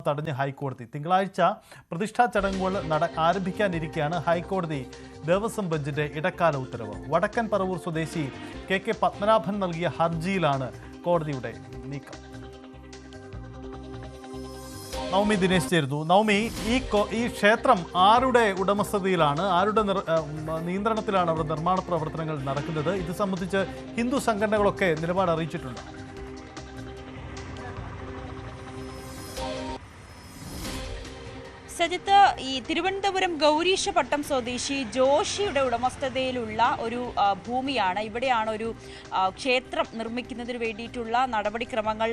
തടഞ്ഞ് ഹൈക്കോടതി. തിങ്കളാഴ്ച പ്രതിഷ്ഠാ ചടങ്ങുകൾ ആരംഭിക്കാനിരിക്കെയാണ് ഹൈക്കോടതി ദേവസ്വം ബെഞ്ചിന്റെ ഇടക്കാല ഉത്തരവ്. വടക്കൻ പറവൂർ സ്വദേശി കെ പത്മനാഭൻ നൽകിയ ഹർജിയിലാണ് കോടതിയുടെ നീക്കം. നവമി ദിനേശ് ചേരുന്നു. നവമി, ഈ ക്ഷേത്രം ആരുടെ ഉടമസ്ഥതയിലാണ്, ആരുടെ നിയന്ത്രണത്തിലാണ് അവിടെ നിർമ്മാണ പ്രവർത്തനങ്ങൾ നടക്കുന്നത്? ഇത് സംബന്ധിച്ച് ഹിന്ദു സംഘടനകളൊക്കെ നിലപാട് അറിയിച്ചിട്ടുണ്ട്. സജിത്ത്, ഈ തിരുവനന്തപുരം ഗൗരീശപട്ടം സ്വദേശി ജോഷിയുടെ ഉടമസ്ഥതയിലുള്ള ഒരു ഭൂമിയാണ്. ഇവിടെയാണ് ഒരു ക്ഷേത്രം നിർമ്മിക്കുന്നതിന് വേണ്ടിയിട്ടുള്ള നടപടിക്രമങ്ങൾ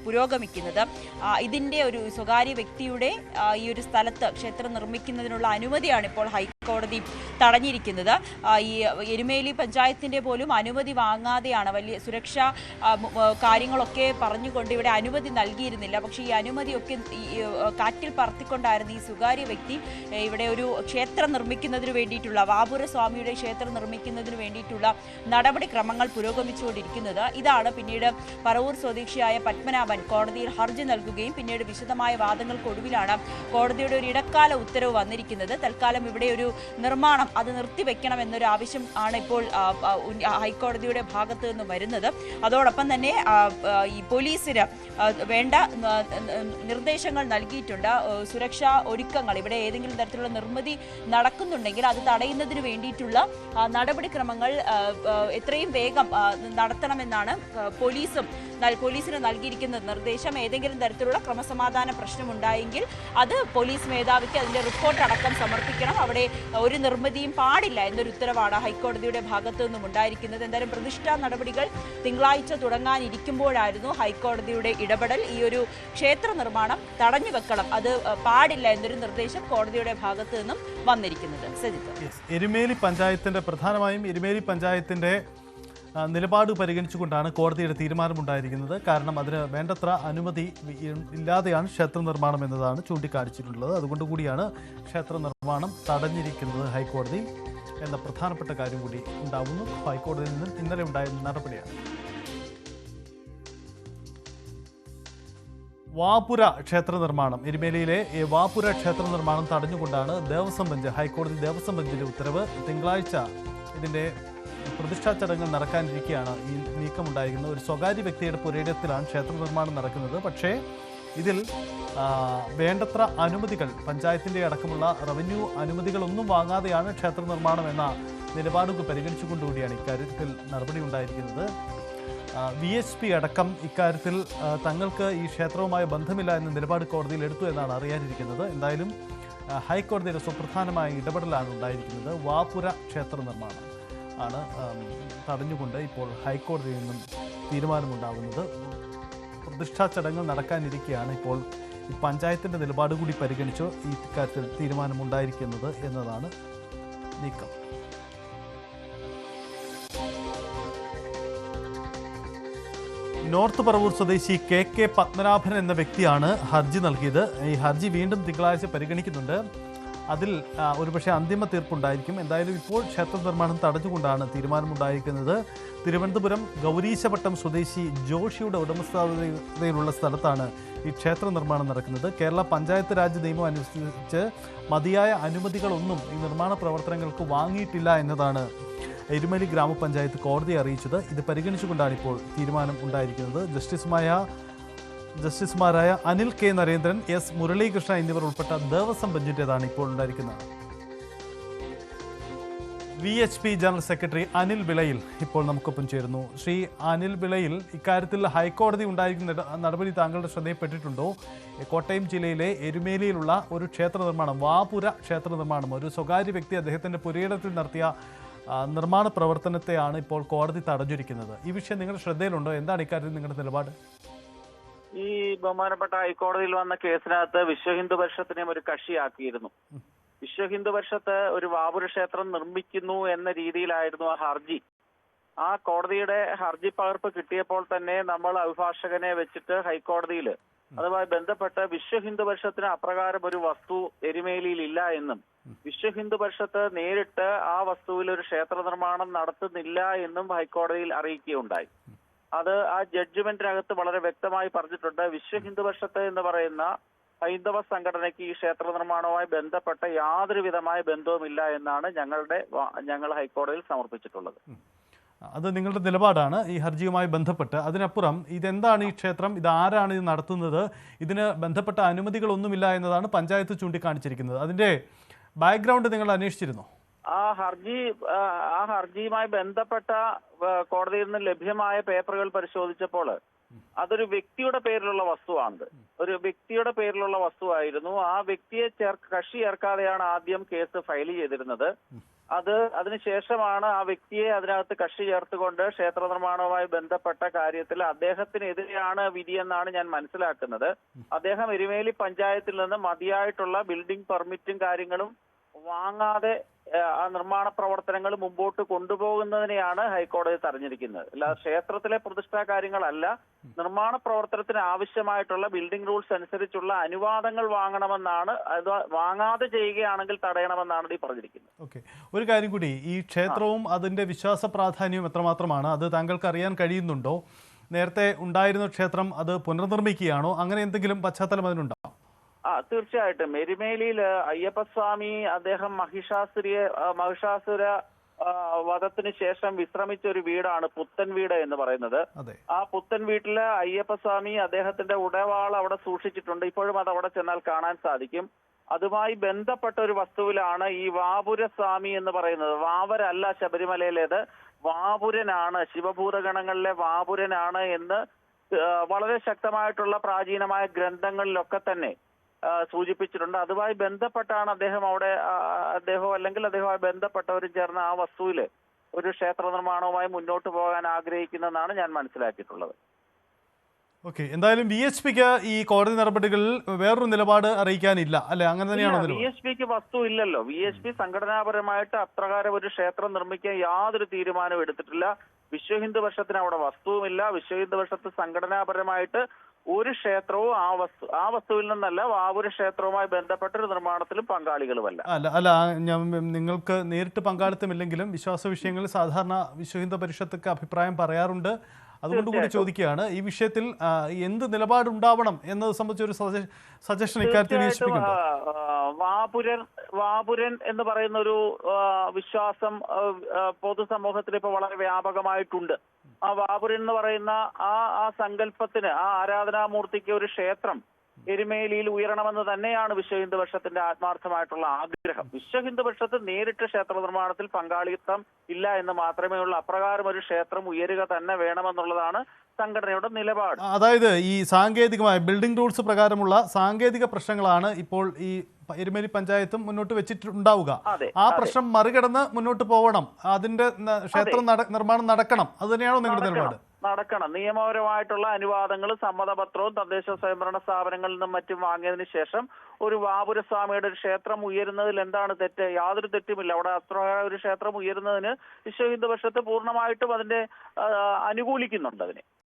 പുരോഗമിക്കുന്നത്. ഇതിൻ്റെ ഒരു സ്വകാര്യ വ്യക്തിയുടെ ഈ ഒരു സ്ഥലത്ത് ക്ഷേത്രം നിർമ്മിക്കുന്നതിനുള്ള അനുമതിയാണ് ഇപ്പോൾ ഹൈക്കോടതി തടഞ്ഞിരിക്കുന്നത്. ഈ എരുമേലി പഞ്ചായത്തിൻ്റെ പോലും അനുമതി വാങ്ങാതെയാണ്, വലിയ സുരക്ഷാ കാര്യങ്ങളൊക്കെ പറഞ്ഞുകൊണ്ട് ഇവിടെ അനുമതി നൽകിയിരുന്നില്ല. പക്ഷേ ഈ അനുമതിയൊക്കെ കാറ്റിൽ പറത്തിക്കൊണ്ടായിരുന്നു ഈ സ്വകാര്യ വ്യക്തി ഇവിടെ ഒരു ക്ഷേത്രം നിർമ്മിക്കുന്നതിന് വേണ്ടിയിട്ടുള്ള, വാപുര സ്വാമിയുടെ ക്ഷേത്രം നിർമ്മിക്കുന്നതിന് വേണ്ടിയിട്ടുള്ള നടപടിക്രമങ്ങൾ പുരോഗമിച്ചുകൊണ്ടിരിക്കുന്നത്. ഇതാണ് പിന്നീട് പറവൂർ സ്വദേശിയായ പത്മനാഭൻ കോടതിയിൽ ഹർജി നൽകുകയും പിന്നീട് വിശദമായ വാദങ്ങൾക്കൊടുവിലാണ് കോടതിയുടെ ഒരു ഇടക്കാല ഉത്തരവ് വന്നിരിക്കുന്നത്. തൽക്കാലം ഇവിടെ ഒരു നിർമ്മാണം അത് നിർത്തിവെക്കണം എന്നൊരു ആവശ്യം ആണ് ഇപ്പോൾ ഹൈക്കോടതിയുടെ ഭാഗത്തു നിന്ന് വരുന്നത്. അതോടൊപ്പം തന്നെ ഈ പോലീസിന് വേണ്ട നിർദ്ദേശങ്ങൾ നൽകിയിട്ടുണ്ട്. സുരക്ഷാ ഒരുക്കങ്ങൾ, ഇവിടെ ഏതെങ്കിലും തരത്തിലുള്ള നിർമ്മിതി നടക്കുന്നുണ്ടെങ്കിൽ അത് തടയുന്നതിന് വേണ്ടിയിട്ടുള്ള നടപടിക്രമങ്ങൾ എത്രയും വേഗം നടത്തണമെന്നാണ് പോലീസിന് നൽകിയിരിക്കുന്ന നിർദ്ദേശം. ഏതെങ്കിലും തരത്തിലുള്ള ക്രമസമാധാന പ്രശ്നമുണ്ടായെങ്കിൽ അത് പോലീസ് മേധാവിക്ക് അതിൻ്റെ റിപ്പോർട്ട് അടക്കം സമർപ്പിക്കണം. അവിടെ ഒരു നിർമ്മിതിയും പാടില്ല എന്നൊരു ഉത്തരവാണ് ഹൈക്കോടതിയുടെ ഭാഗത്തു നിന്നും ഉണ്ടായിരിക്കുന്നത്. എന്തായാലും പ്രതിഷ്ഠാ നടപടികൾ തിങ്കളാഴ്ച തുടങ്ങാനിരിക്കുമ്പോഴായിരുന്നു ഹൈക്കോടതിയുടെ ഇടപെടൽ. ഈ ഒരു ക്ഷേത്ര നിർമ്മാണം തടഞ്ഞു വെക്കണം, അത് പാടില്ല എന്നൊരു നിർദ്ദേശം കോടതിയുടെ ഭാഗത്തു നിന്നും വന്നിരിക്കുന്നത്. എരുമേലി പഞ്ചായത്തിന്റെ, പ്രധാനമായും എരുമേലി പഞ്ചായത്തിന്റെ നിലപാട് പരിഗണിച്ചുകൊണ്ടാണ് കോടതിയുടെ തീരുമാനമുണ്ടായിരിക്കുന്നത്. കാരണം അതിന് വേണ്ടത്ര അനുമതി ഇല്ലാതെയാണ് ക്ഷേത്ര നിർമ്മാണം എന്നതാണ് ചൂണ്ടിക്കാണിച്ചിട്ടുള്ളത്. അതുകൊണ്ട് കൂടിയാണ് ക്ഷേത്ര നിർമ്മാണം തടഞ്ഞിരിക്കുന്നത് ഹൈക്കോടതി എന്ന പ്രധാനപ്പെട്ട കാര്യം കൂടി ഉണ്ടാവുന്നു. ഹൈക്കോടതിയിൽ നിന്ന് ഇന്നലെ ഉണ്ടായ നടപടിയാണ്. വാപുര ക്ഷേത്ര നിർമ്മാണം, എരുമേലിയിലെ വാപുര ക്ഷേത്ര നിർമ്മാണം തടഞ്ഞുകൊണ്ടാണ് ദേവസ്വം ബെഞ്ച്, ഹൈക്കോടതി ദേവസ്വം ബെഞ്ചിന്റെ ഉത്തരവ്. തിങ്കളാഴ്ച ഇതിന്റെ പ്രതിഷ്ഠാ ചടങ്ങ് നടക്കാനിരിക്കെയാണ് ഈ നീക്കമുണ്ടായിരിക്കുന്നത്. ഒരു സ്വകാര്യ വ്യക്തിയുടെ പുരയിടത്തിലാണ് ക്ഷേത്ര നിർമ്മാണം നടക്കുന്നത്. പക്ഷേ ഇതിൽ വേണ്ടത്ര അനുമതികൾ, പഞ്ചായത്തിൻ്റെ അടക്കമുള്ള റവന്യൂ അനുമതികളൊന്നും വാങ്ങാതെയാണ് ക്ഷേത്ര നിർമ്മാണം എന്ന നിലപാടുകൾ പരിഗണിച്ചുകൊണ്ടുകൂടിയാണ് ഇക്കാര്യത്തിൽ നടപടി ഉണ്ടായിരിക്കുന്നത്. VHP അടക്കം ഇക്കാര്യത്തിൽ തങ്ങൾക്ക് ഈ ക്ഷേത്രവുമായി ബന്ധമില്ല എന്ന നിലപാട് കോടതിയിൽ എടുത്തു എന്നാണ് അറിയാനിരിക്കുന്നത്. എന്തായാലും ഹൈക്കോടതിയുടെ സുപ്രധാനമായ ഇടപെടലാണ് ഉണ്ടായിരിക്കുന്നത്. വാപുര ക്ഷേത്ര നിർമ്മാണം ആണ് തടഞ്ഞുകൊണ്ട് ഇപ്പോൾ ഹൈക്കോടതിയിൽ നിന്നും തീരുമാനമുണ്ടാകുന്നത്. പ്രതിഷ്ഠാ ചടങ്ങ് നടക്കാനിരിക്കെയാണ് ഇപ്പോൾ ഈ പഞ്ചായത്തിൻ്റെ നിലപാട് കൂടി പരിഗണിച്ച് ഈ കാര്യത്തിൽ തീരുമാനമുണ്ടായിരിക്കുന്നത് എന്നതാണ് നീക്കം. നോർത്ത് പറവൂർ സ്വദേശി കെ പത്മനാഭൻ എന്ന വ്യക്തിയാണ് ഹർജി നൽകിയത്. ഈ ഹർജി വീണ്ടും തിങ്കളാഴ്ച പരിഗണിക്കുന്നുണ്ട്. അതിൽ ഒരുപക്ഷെ അന്തിമ തീർപ്പുണ്ടായിരിക്കും. എന്തായാലും ഇപ്പോൾ ക്ഷേത്ര നിർമ്മാണം തടഞ്ഞുകൊണ്ടാണ് തീരുമാനമുണ്ടായിരിക്കുന്നത്. തിരുവനന്തപുരം ഗൗരീശപട്ടം സ്വദേശി ജോഷിയുടെ ഉടമസ്ഥതയിലുള്ള സ്ഥലത്താണ് ഈ ക്ഷേത്ര നിർമ്മാണം നടക്കുന്നത്. കേരള പഞ്ചായത്ത് രാജ് നിയമം അനുസരിച്ച് മതിയായ അനുമതികളൊന്നും ഈ നിർമ്മാണ പ്രവർത്തനങ്ങൾക്ക് വാങ്ങിയിട്ടില്ല എന്നതാണ് എരുമേലി ഗ്രാമപഞ്ചായത്ത് കോടതിയെ അറിയിച്ചത്. ഇത് പരിഗണിച്ചുകൊണ്ടാണ് ഇപ്പോൾ തീരുമാനം ഉണ്ടായിരിക്കുന്നത്. ജസ്റ്റിസുമാരായ അനിൽ കെ നരേന്ദ്രൻ, എസ് മുരളീകൃഷ്ണ എന്നിവർ ഉൾപ്പെട്ട ദേവസ്വം ബെഞ്ചിൻ്റെതാണ് ഇപ്പോൾ ഉണ്ടായിരിക്കുന്നത്. VHP ജനറൽ സെക്രട്ടറി അനിൽ വിളയിൽ ഇപ്പോൾ നമുക്കൊപ്പം ചേരുന്നു. ശ്രീ അനിൽ വിളയിൽ, ഇക്കാര്യത്തിൽ ഹൈക്കോടതി ഉണ്ടായിരിക്കുന്ന നടപടി താങ്കളുടെ ശ്രദ്ധയിൽപ്പെട്ടിട്ടുണ്ടോ? കോട്ടയം ജില്ലയിലെ എരുമേലിയിലുള്ള ഒരു ക്ഷേത്ര നിർമ്മാണം, വാപുര ക്ഷേത്ര നിർമ്മാണം, ഒരു സ്വകാര്യ വ്യക്തി അദ്ദേഹത്തിൻ്റെ പുരയിടത്തിൽ നടത്തിയ നിർമ്മാണ പ്രവർത്തനത്തെയാണ് ഇപ്പോൾ കോടതി തടഞ്ഞിരിക്കുന്നത്. ഈ വിഷയം നിങ്ങളുടെ ശ്രദ്ധയിലുണ്ടോ? എന്താണ് ഇക്കാര്യത്തിൽ നിങ്ങളുടെ നിലപാട്? ഈ ബഹുമാനപ്പെട്ട ഹൈക്കോടതിയിൽ വന്ന കേസിനകത്ത് വിശ്വ ഹിന്ദു പരിഷത്തിനെയും ഒരു കക്ഷിയാക്കിയിരുന്നു. വിശ്വ ഹിന്ദു പരിഷത്ത് ഒരു വാപുര ക്ഷേത്രം നിർമ്മിക്കുന്നു എന്ന രീതിയിലായിരുന്നു ആ ഹർജി. ആ കോടതിയുടെ ഹർജി പകർപ്പ് കിട്ടിയപ്പോൾ തന്നെ നമ്മൾ അഭിഭാഷകനെ വെച്ചിട്ട് ഹൈക്കോടതിയിൽ അതുമായി ബന്ധപ്പെട്ട് വിശ്വ ഹിന്ദു പരിഷത്തിന് അപ്രകാരം ഒരു വസ്തു എരുമേലിയിൽ ഇല്ല എന്നും വിശ്വ ഹിന്ദു പരിഷത്ത് നേരിട്ട് ആ വസ്തുവിൽ ഒരു ക്ഷേത്ര നിർമ്മാണം നടത്തുന്നില്ല എന്നും ഹൈക്കോടതിയിൽ അറിയിക്കുകയുണ്ടായി. അത് ആ ജഡ്ജ്മെന്റിനകത്ത് വളരെ വ്യക്തമായി പറഞ്ഞിട്ടുണ്ട്. വിശ്വ ഹിന്ദു പരിഷത്ത് എന്ന് പറയുന്ന ഹൈന്ദവ സംഘടനയ്ക്ക് ഈ ക്ഷേത്ര നിർമ്മാണവുമായി ബന്ധപ്പെട്ട യാതൊരു വിധമായ ബന്ധവുമില്ല എന്നാണ് ഞങ്ങൾ ഹൈക്കോടതിയിൽ സമർപ്പിച്ചിട്ടുള്ളത്. അത് നിങ്ങളുടെ നിലപാടാണ് ഈ ഹർജിയുമായി ബന്ധപ്പെട്ട്. അതിനപ്പുറം ഇതെന്താണ് ഈ ക്ഷേത്രം, ഇത് ആരാണ് ഇത് നടത്തുന്നത്, ഇതിന് ബന്ധപ്പെട്ട അനുമതികളൊന്നുമില്ല എന്നതാണ് പഞ്ചായത്ത് ചൂണ്ടിക്കാണിച്ചിരിക്കുന്നത്. അതിന്റെ ബാക്ക്ഗ്രൗണ്ട് നിങ്ങൾ അന്വേഷിച്ചിരുന്നോ? ആ ഹർജിയുമായി ബന്ധപ്പെട്ട കോടതിയിൽ നിന്ന് ലഭ്യമായ പേപ്പറുകൾ പരിശോധിച്ചപ്പോൾ അതൊരു വ്യക്തിയുടെ പേരിലുള്ള വസ്തുവാണ്. ഒരു വ്യക്തിയുടെ പേരിലുള്ള വസ്തുവായിരുന്നു. ആ വ്യക്തിയെ കക്ഷി ചേർക്കാതെയാണ് ആദ്യം കേസ് ഫയൽ ചെയ്തിരുന്നത്. അതിനുശേഷമാണ് ആ വ്യക്തിയെ അതിനകത്ത് കക്ഷി ചേർത്തുകൊണ്ട് ക്ഷേത്ര നിർമ്മാണവുമായി ബന്ധപ്പെട്ട കാര്യത്തിൽ അദ്ദേഹത്തിനെതിരെയാണ് വിധിയെന്നാണ് ഞാൻ മനസ്സിലാക്കുന്നത്. അദ്ദേഹം എരുമേലി പഞ്ചായത്തിൽ നിന്ന് മതിയായിട്ടുള്ള ബിൽഡിംഗ് പെർമിറ്റും കാര്യങ്ങളും വാങ്ങാതെ ആ നിർമ്മാണ പ്രവർത്തനങ്ങൾ മുമ്പോട്ട് കൊണ്ടുപോകുന്നതിനെയാണ് ഹൈക്കോടതി തടഞ്ഞിരിക്കുന്നത്. അല്ലാതെ ക്ഷേത്രത്തിലെ പ്രതിഷ്ഠാ കാര്യങ്ങളല്ല, നിർമ്മാണ പ്രവർത്തനത്തിന് ആവശ്യമായിട്ടുള്ള ബിൽഡിംഗ് റൂൾസ് അനുസരിച്ചുള്ള അനുവാദങ്ങൾ വാങ്ങണമെന്നാണ്. അത് വാങ്ങാതെ ചെയ്യുകയാണെങ്കിൽ തടയണമെന്നാണ് ഈ പറഞ്ഞിരിക്കുന്നത്. ഓക്കെ, ഒരു കാര്യം കൂടി, ഈ ക്ഷേത്രവും അതിന്റെ വിശ്വാസ പ്രാധാന്യവും എത്രമാത്രമാണ് അത് താങ്കൾക്ക് അറിയാൻ കഴിയുന്നുണ്ടോ? നേരത്തെ ഉണ്ടായിരുന്ന ക്ഷേത്രം അത് പുനർനിർമ്മിക്കുകയാണോ? അങ്ങനെ എന്തെങ്കിലും പശ്ചാത്തലം അതിനുണ്ടോ? തീർച്ചയായിട്ടും എരുമേലിയിൽ അയ്യപ്പസ്വാമി അദ്ദേഹം മഹിഷാസുര വധത്തിന് ശേഷം വിശ്രമിച്ച ഒരു വീടാണ് പുത്തൻ വീട് എന്ന് പറയുന്നത്. ആ പുത്തൻ വീട്ടില് അയ്യപ്പസ്വാമി അദ്ദേഹത്തിന്റെ ഉടവാൾ അവിടെ സൂക്ഷിച്ചിട്ടുണ്ട്. ഇപ്പോഴും അത് അവിടെ ചെന്നാൽ കാണാൻ സാധിക്കും. അതുമായി ബന്ധപ്പെട്ട ഒരു വസ്തുവിലാണ് ഈ വാപുരസ്വാമി എന്ന് പറയുന്നത്. വാവരല്ല ശബരിമലയിലേത്, വാപുരനാണ്, ശിവഭൂതഗണങ്ങളിലെ വാപുരനാണ് എന്ന് വളരെ ശക്തമായിട്ടുള്ള പ്രാചീനമായ ഗ്രന്ഥങ്ങളിലൊക്കെ തന്നെ സൂചിപ്പിച്ചിട്ടുണ്ട്. അതുമായി ബന്ധപ്പെട്ടാണ് അദ്ദേഹവുമായി ബന്ധപ്പെട്ടവരും ചേർന്ന് ആ വസ്തുവിൽ ഒരു ക്ഷേത്ര നിർമ്മാണവുമായി മുന്നോട്ട് പോകാൻ ആഗ്രഹിക്കുന്നതെന്നാണ് ഞാൻ മനസ്സിലാക്കിയിട്ടുള്ളത്. ഓക്കെ, എന്തായാലും VHPക്ക് ഈ കോടതി നടപടികളിൽ വേറൊരു നിലപാട് അറിയിക്കാനില്ല അല്ലെ? അങ്ങനെ തന്നെയാണോ? VHPക്ക് വസ്തു ഇല്ലല്ലോ. VHP സംഘടനാപരമായിട്ട് അപ്രകാരം ഒരു ക്ഷേത്രം നിർമ്മിക്കാൻ യാതൊരു തീരുമാനവും എടുത്തിട്ടില്ല. വിശ്വഹിന്ദു പരിഷത്തിന് അവിടെ വസ്തുവുമില്ല. വിശ്വഹിന്ദു പരിഷത്ത് സംഘടനാപരമായിട്ട് ഒരു ക്ഷേത്രവും ആ വസ്തുവിൽ നിന്നല്ല, വാവൂര് ക്ഷേത്രവുമായി ബന്ധപ്പെട്ട ഒരു നിർമ്മാണത്തിലും പങ്കാളികളുമല്ല. അല്ല, നിങ്ങൾക്ക് നേരിട്ട് പങ്കാളിത്തമില്ലെങ്കിലും വിശ്വാസ വിഷയങ്ങളിൽ സാധാരണ വിശ്വഹിന്ദു പരിഷത്തൊക്കെ അഭിപ്രായം പറയാറുണ്ട്. അതുകൊണ്ട് കൂടി ചോദിക്കുകയാണ്, ഈ വിഷയത്തിൽ എന്ത് നിലപാടുണ്ടാവണം എന്നത് സംബന്ധിച്ചൊരു സജഷൻ ഇക്കാര്യത്തിൽ വാപുരൻ എന്ന് പറയുന്ന ഒരു വിശ്വാസം പൊതുസമൂഹത്തിൽ ഇപ്പൊ വളരെ വ്യാപകമായിട്ടുണ്ട്. ആ വാപുരൻ എന്ന് പറയുന്ന ആ സങ്കല്പത്തിന്, ആ ആരാധനാമൂർത്തിക്ക് ഒരു ക്ഷേത്രം എരുമേലിയിൽ ഉയരണമെന്ന് തന്നെയാണ് വിശ്വഹിന്ദു പരിഷത്തിന്റെ ആത്മാർത്ഥമായിട്ടുള്ള ആഗ്രഹം. വിശ്വഹിന്ദു പരിഷത്ത് നേരിട്ട് ക്ഷേത്ര നിർമ്മാണത്തിൽ പങ്കാളിത്തം ഇല്ല എന്ന് മാത്രമേ ഉള്ളൂ. അപ്രകാരം ഒരു ക്ഷേത്രം ഉയരുക തന്നെ വേണമെന്നുള്ളതാണ് സംഘടനയുടെ നിലപാട്. അതായത് ഈ സാങ്കേതികമായ ബിൽഡിംഗ് റൂൾസ് പ്രകാരമുള്ള സാങ്കേതിക പ്രശ്നങ്ങളാണ് ഇപ്പോൾ ഈ എരുമേലി പഞ്ചായത്തും മുന്നോട്ട് വെച്ചിട്ടുണ്ടാവുക. ആ പ്രശ്നം മറികടന്ന് മുന്നോട്ട് പോകണം, അതിന്റെ ക്ഷേത്ര നിർമ്മാണം നടക്കണം, അത് തന്നെയാണോ നിങ്ങളുടെ നിലപാട്? നടക്കണം. നിയമപരമായിട്ടുള്ള അനുവാദങ്ങളും സമ്മതപത്രവും തദ്ദേശ സ്വയംഭരണ സ്ഥാപനങ്ങളിൽ നിന്നും മറ്റും വാങ്ങിയതിനു ശേഷം ഒരു വാപുരസ്വാമിയുടെ ഒരു ക്ഷേത്രം ഉയരുന്നതിൽ എന്താണ് തെറ്റ്? യാതൊരു തെറ്റുമില്ല. അവിടെ അത്ര ഒരു ക്ഷേത്രം ഉയരുന്നതിന് വിശ്വഹിന്ദു പരിഷത്ത് പൂർണ്ണമായിട്ടും അതിന്റെ അനുകൂലിക്കുന്നുണ്ട് അതിനെ.